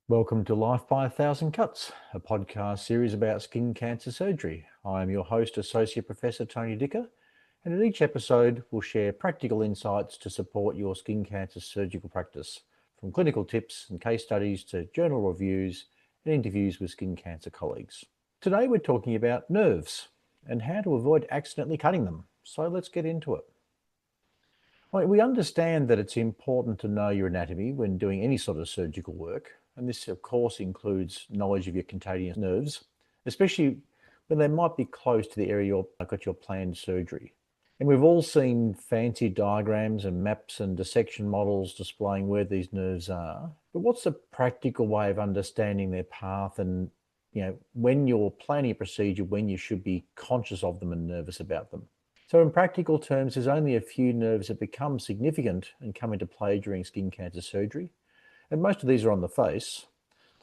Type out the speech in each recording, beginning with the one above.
Welcome to Life by a Thousand Cuts, a podcast series about skin cancer surgery. I am your host, Associate Professor Tony Dicker, and in each episode we'll share practical insights to support your skin cancer surgical practice, from clinical tips and case studies to journal reviews and interviews with skin cancer colleagues. Today we're talking about nerves and how to avoid accidentally cutting them. So let's get into it. We understand that it's important to know your anatomy when doing any sort of surgical work, and this of course includes knowledge of your cutaneous nerves, especially when they might be close to the area you've got your planned surgery. And we've all seen fancy diagrams and maps and dissection models displaying where these nerves are, but what's the practical way of understanding their path and, when you're planning a procedure, when you should be conscious of them and nervous about them? So in practical terms, there's only a few nerves that become significant and come into play during skin cancer surgery. And most of these are on the face.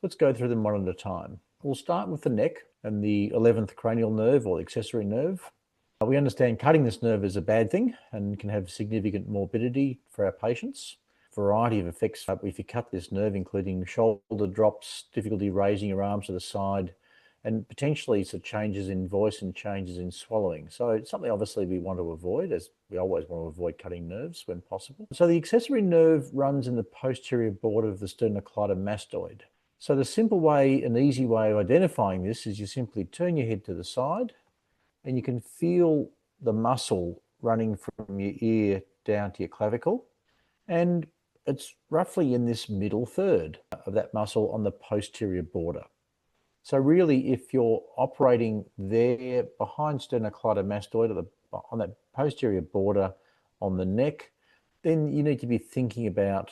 Let's go through them one at a time. We'll start with the neck and the 11th cranial nerve or the accessory nerve. We understand cutting this nerve is a bad thing and can have significant morbidity for our patients. A variety of effects if you cut this nerve, including shoulder drops, difficulty raising your arms to the side, and potentially some changes in voice and changes in swallowing. So it's something obviously we want to avoid, as we always want to avoid cutting nerves when possible. So the accessory nerve runs in the posterior border of the sternocleidomastoid. So the simple way, an easy way of identifying this is you simply turn your head to the side and you can feel the muscle running from your ear down to your clavicle. And it's roughly in this middle third of that muscle on the posterior border. So really, if you're operating there behind sternocleidomastoid on that posterior border on the neck, then you need to be thinking about,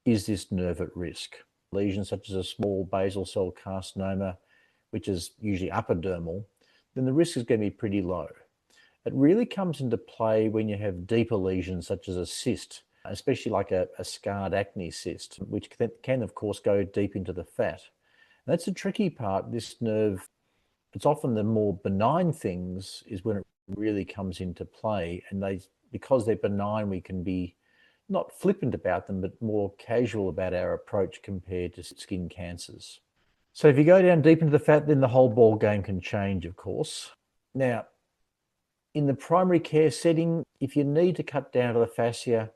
is this nerve at risk? Lesions such as a small basal cell carcinoma, which is usually upper-dermal, then the risk is going to be pretty low. It really comes into play when you have deeper lesions such as a cyst, especially like a scarred acne cyst, which can of course go deep into the fat. That's the tricky part. This nerve, it's often the more benign things is when it really comes into play. And because they're benign, we can be not flippant about them, but more casual about our approach compared to skin cancers. So if you go down deep into the fat, then the whole ball game can change, of course. Now, in the primary care setting, if you need to cut down to the fascia,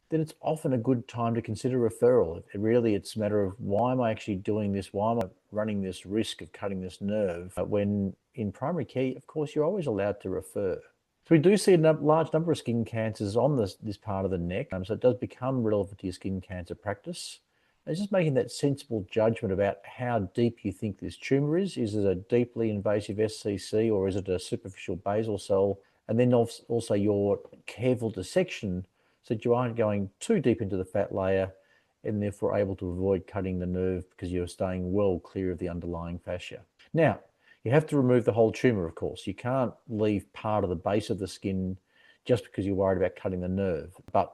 then it's often a good time to consider referral. It's a matter of, why am I actually doing this? Why am I running this risk of cutting this nerve? When in primary care, of course, you're always allowed to refer. So we do see a large number of skin cancers on this part of the neck. So it does become relevant to your skin cancer practice. And it's just making that sensible judgment about how deep you think this tumor is. Is it a deeply invasive SCC or is it a superficial basal cell? And then also your careful dissection, so that you aren't going too deep into the fat layer and therefore able to avoid cutting the nerve because you're staying well clear of the underlying fascia. Now, you have to remove the whole tumor, of course. You can't leave part of the base of the skin just because you're worried about cutting the nerve. But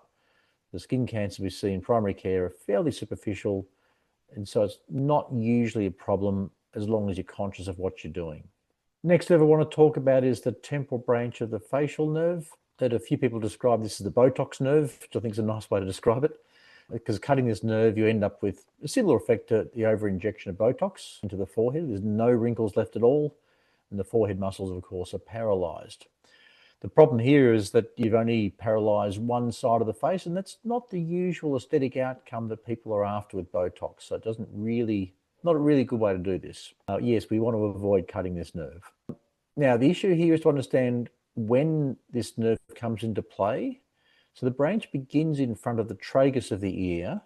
the skin cancers we see in primary care are fairly superficial, and so it's not usually a problem as long as you're conscious of what you're doing. Next nerve I want to talk about is the temporal branch of the facial nerve. That a few people describe this as the Botox nerve, which I think is a nice way to describe it. Because cutting this nerve, you end up with a similar effect to the over-injection of Botox into the forehead. There's no wrinkles left at all, and the forehead muscles, of course, are paralyzed. The problem here is that you've only paralyzed one side of the face, and that's not the usual aesthetic outcome that people are after with Botox. So it not a really good way to do this. Yes, we want to avoid cutting this nerve. Now, the issue here is to understand when this nerve comes into play. So the branch begins in front of the tragus of the ear,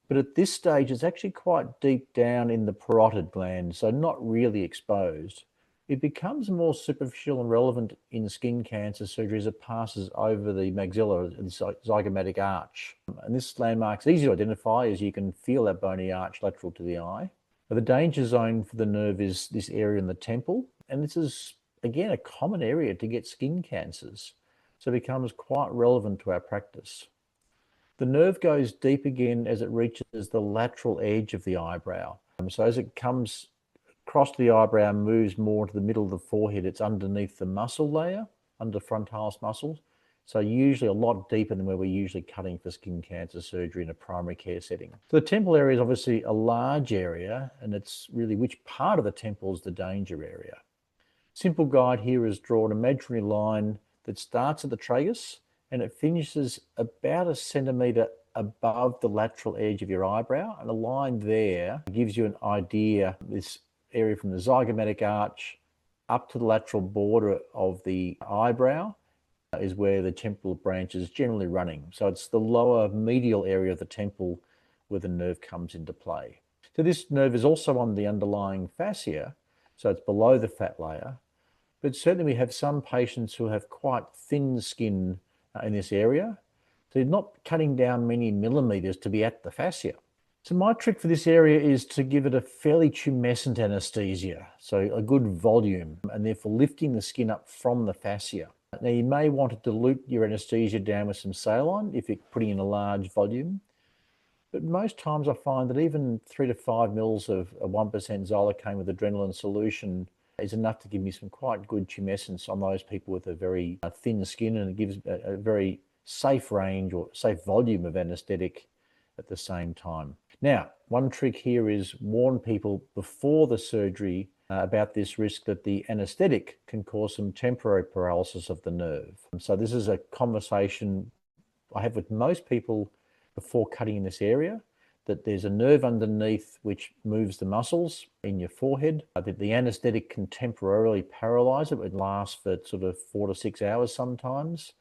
but at this stage it's actually quite deep down in the parotid gland, so not really exposed. It becomes more superficial and relevant in skin cancer surgery as it passes over the maxilla, the zygomatic arch. And this landmark's easy to identify as you can feel that bony arch lateral to the eye. But the danger zone for the nerve is this area in the temple, and this is again a common area to get skin cancers, so it becomes quite relevant to our practice. The nerve goes deep again as it reaches the lateral edge of the eyebrow. So as it comes across the eyebrow, moves more to the middle of the forehead, it's underneath the muscle layer, under frontalis muscles, So usually a lot deeper than where we're usually cutting for skin cancer surgery in a primary care setting. So the temple area is obviously a large area, and it's really which part of the temple is the danger area. Simple guide here is draw an imaginary line that starts at the tragus and it finishes about a centimetre above the lateral edge of your eyebrow, and a line there gives you an idea, this area from the zygomatic arch up to the lateral border of the eyebrow is where the temporal branch is generally running. So it's the lower medial area of the temple where the nerve comes into play. So this nerve is also on the underlying fascia, so it's below the fat layer, but certainly we have some patients who have quite thin skin in this area. So you're not cutting down many millimeters to be at the fascia. So my trick for this area is to give it a fairly tumescent anesthesia, so a good volume, and therefore lifting the skin up from the fascia. Now you may want to dilute your anesthesia down with some saline if you're putting in a large volume, but most times I find that even 3 to 5 mils of a 1% xylocaine with adrenaline solution is enough to give me some quite good tumescence on those people with a very thin skin, and it gives a very safe range or safe volume of anesthetic at the same time. Now, one trick here is warn people before the surgery about this risk that the anesthetic can cause some temporary paralysis of the nerve. So this is a conversation I have with most people before cutting in this area, that there's a nerve underneath which moves the muscles in your forehead, that the anesthetic can temporarily paralyze it. It lasts for sort of 4 to 6 hours sometimes.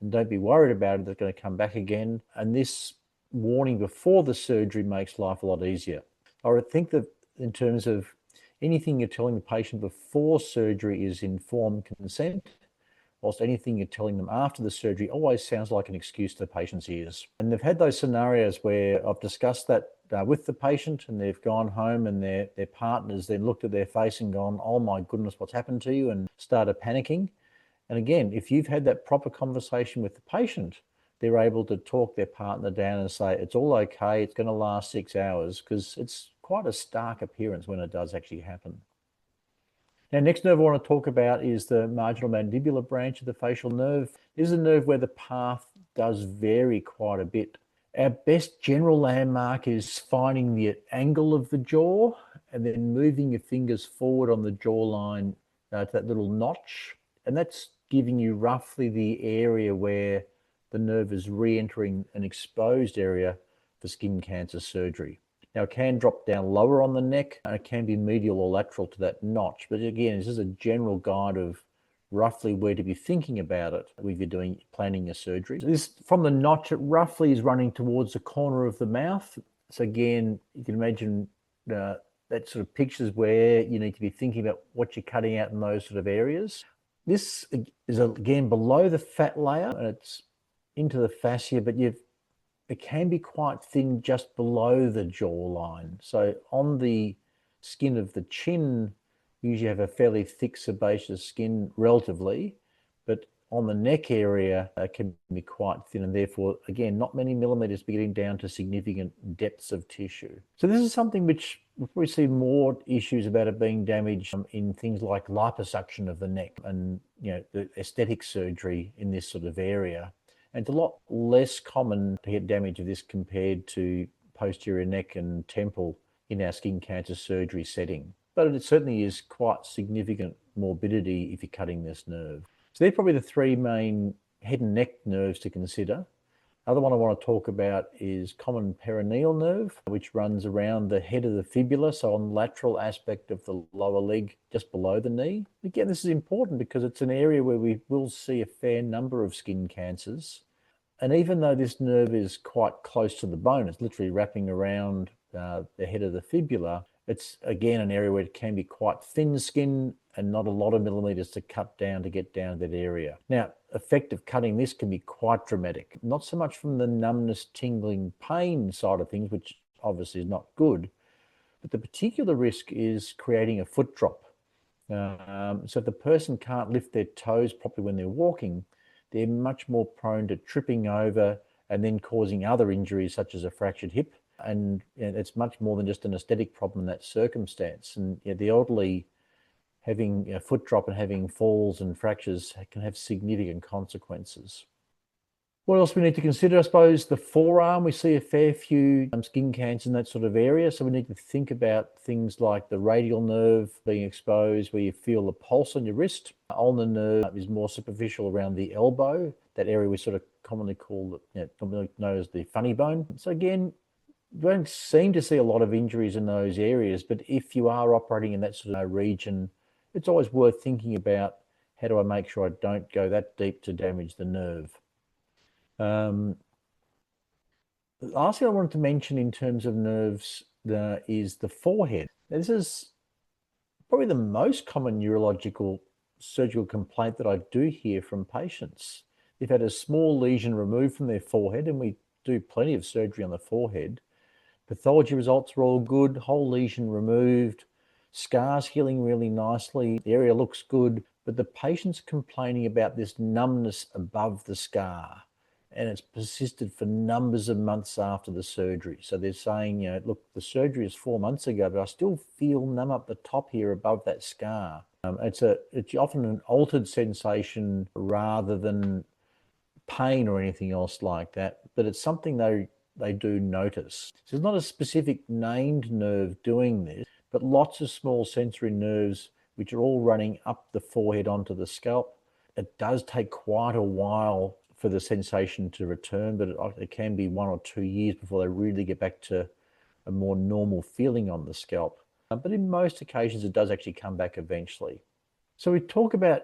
And don't be worried about it, it's going to come back again. And this warning before the surgery makes life a lot easier. I would think that in terms of anything you're telling the patient before surgery is informed consent, whilst anything you're telling them after the surgery always sounds like an excuse to the patient's ears. And they've had those scenarios where I've discussed that with the patient, and they've gone home and their partners then looked at their face and gone, "Oh my goodness, what's happened to you?" and started panicking. And again, if you've had that proper conversation with the patient, they're able to talk their partner down and say, "It's all okay, it's going to last 6 hours," because it's quite a stark appearance when it does actually happen. Now, next nerve I want to talk about is the marginal mandibular branch of the facial nerve. This is a nerve where the path does vary quite a bit. Our best general landmark is finding the angle of the jaw and then moving your fingers forward on the jawline to that little notch. And that's giving you roughly the area where the nerve is re-entering an exposed area for skin cancer surgery. Now, it can drop down lower on the neck, and it can be medial or lateral to that notch. But again, this is a general guide of roughly where to be thinking about it if you're planning your surgery. This, from the notch, it roughly is running towards the corner of the mouth. So again, you can imagine that sort of pictures where you need to be thinking about what you're cutting out in those sort of areas. This is again below the fat layer, and it's into the fascia, but it can be quite thin just below the jawline. So on the skin of the chin, you usually have a fairly thick sebaceous skin relatively, but on the neck area, it can be quite thin, and therefore, again, not many millimeters, but getting down to significant depths of tissue. So this is something which we'll probably see more issues about it being damaged in things like liposuction of the neck and the aesthetic surgery in this sort of area. And it's a lot less common to get damage of this compared to posterior neck and temple in our skin cancer surgery setting. But it certainly is quite significant morbidity if you're cutting this nerve. So they're probably the 3 main head and neck nerves to consider. Other one I want to talk about is common perineal nerve, which runs around the head of the fibula, so on the lateral aspect of the lower leg, just below the knee. Again, this is important because it's an area where we will see a fair number of skin cancers. And even though this nerve is quite close to the bone, it's literally wrapping around the head of the fibula, it's again an area where it can be quite thin skin and not a lot of millimeters to cut down to get down to that area. Now, effect of cutting this can be quite dramatic, not so much from the numbness, tingling, pain side of things, which obviously is not good, but the particular risk is creating a foot drop. So if the person can't lift their toes properly when they're walking, they're much more prone to tripping over and then causing other injuries such as a fractured hip. And it's much more than just an aesthetic problem in that circumstance. And the elderly having a foot drop and having falls and fractures can have significant consequences. What else we need to consider? I suppose the forearm, we see a fair few skin cancer in that sort of area. So we need to think about things like the radial nerve being exposed, where you feel the pulse on your wrist. Ulnar nerve is more superficial around the elbow, that area we sort of commonly call, commonly known as the funny bone. So again, you don't seem to see a lot of injuries in those areas, but if you are operating in that sort of region, it's always worth thinking about, how do I make sure I don't go that deep to damage the nerve? The last thing I wanted to mention in terms of nerves is the forehead. This is probably the most common neurological surgical complaint that I do hear from patients. They've had a small lesion removed from their forehead, and we do plenty of surgery on the forehead. Pathology results are all good, whole lesion removed, scars healing really nicely, the area looks good, but the patient's complaining about this numbness above the scar, and it's persisted for numbers of months after the surgery. So they're saying, look, the surgery is 4 months ago, but I still feel numb up the top here above that scar. It's often an altered sensation rather than pain or anything else like that, but it's something they do notice. So it's not a specific named nerve doing this, but lots of small sensory nerves which are all running up the forehead onto the scalp. It does take quite a while for the sensation to return, but it can be 1 or 2 years before they really get back to a more normal feeling on the scalp. But in most occasions, it does actually come back eventually. So we talk about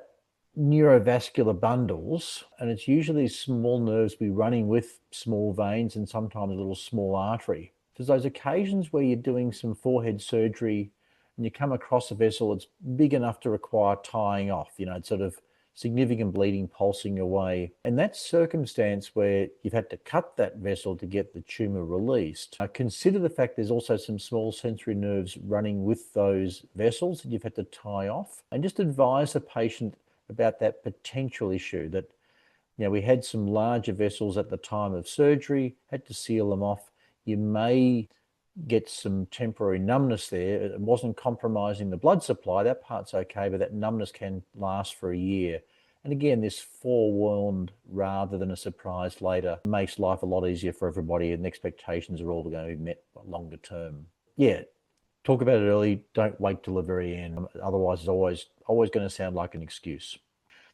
neurovascular bundles, and it's usually small nerves be running with small veins and sometimes a little small artery. There's those occasions where you're doing some forehead surgery and you come across a vessel that's big enough to require tying off, it's sort of significant bleeding pulsing away. And that circumstance where you've had to cut that vessel to get the tumor released, consider the fact there's also some small sensory nerves running with those vessels that you've had to tie off, and just advise the patient about that potential issue that, we had some larger vessels at the time of surgery, had to seal them off. You may get some temporary numbness there. It wasn't compromising the blood supply. That part's okay, but that numbness can last for a year. And again, this forewarned rather than a surprise later makes life a lot easier for everybody, and expectations are all going to be met longer term. Yeah, talk about it early. Don't wait till the very end. Otherwise, it's always going to sound like an excuse.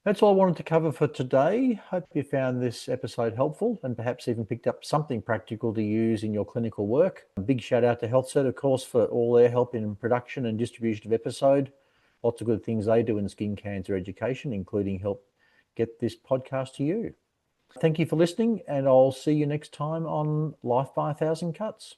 That's all I wanted to cover for today. Hope you found this episode helpful and perhaps even picked up something practical to use in your clinical work. A big shout out to HealthCert, of course, for all their help in production and distribution of episode. Lots of good things they do in skin cancer education, including help get this podcast to you. Thank you for listening, and I'll see you next time on Life by 1,000 Cuts.